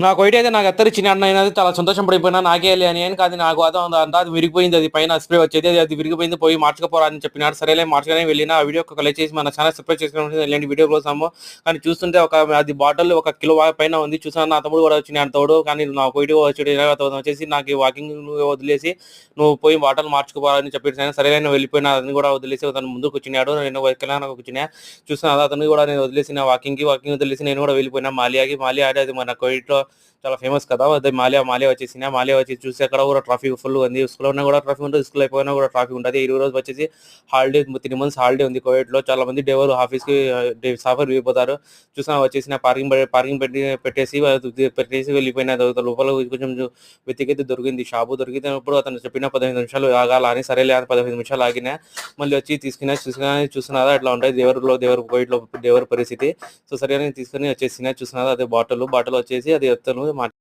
నాకు ఒకటి అయితే నాకు ఎత్తరిచ్చిన అన్నది చాలా సంతోషం పడిపోయినా నాకే అని కాదు నాకు అంతా అది విరిగిపోయింది. అది పైన స్ప్రే వచ్చేది అది విరిగిపోయింది పోయి మార్చకపోరా అని చెప్పినాడు. సరేలే మార్చగానే వెళ్ళిన ఆ వీడియో కలెక్ట్ చేసి మన ఛానల్ సబ్స్క్రైబ్ చేసుకుని ఇలాంటి వీడియో కోసము. కానీ చూస్తుంటే అది బాటిల్ 1 కిలో పైన ఉంది. చూసాను నా తమ్ముడు కూడా వచ్చినాడు తోడు. కానీ నాకు ఒకటి వచ్చేసి నాకు వాకింగ్ వదిలేసి నువ్వు పోయి బాటిల్ మార్చుకోవాలని చెప్పేసి సరేలే నేను వెళ్ళిపోయినా అతను కూడా వదిలేసి అతను ముందుకు వచ్చినాడు. నేను కిలానా కూర్చున్నా చూసాను అతను కూడా నేను వదిలేసిన వాకింగ్ వదిలేసి నేను కూడా వెళ్ళిపోయినా మాలియా ఆడి అది మన కోవిడ్లో చాలా ఫేమస్ కదా. అదే మాలియా వచ్చేసిన మాలియా వచ్చి చూసి అక్కడ కూడా ట్రాఫిక్ ఫుల్ ఉంది. స్కూల్లో ఉన్నా కూడా ట్రాఫిక్ ఉంటుంది, స్కూల్ అయిపోయినా కూడా ట్రాఫిక్ ఉంటుంది. ఈ రోజు వచ్చేసి హాలిడే 3 months హాలిడే ఉంది కోవిడ్ లో. చాలా మంది డ్రైవర్ ఆఫీస్ కి సఫర్ వెళ్ళిపోతారు. చూసిన వచ్చేసిన పార్కింగ్ పెట్టేసి వెళ్ళిపోయిన లోపల కొంచెం వెతికైతే దొరికింది. షాపు దొరికినప్పుడు అతను చెప్పిన 15 నిమిషాలు ఆగాల అని సరేలే అని 15 నిమిషాలు ఆగినా. మళ్ళీ వచ్చి చూస్తున్నా అట్లా ఉంటాయి కోవిడ్ లో దేవర పరిస్థితి. సో సరే అని తీసుకుని వచ్చేసిన చూస్తున్నా అదే బాటిల్ వచ్చేసి అది ఎత్తను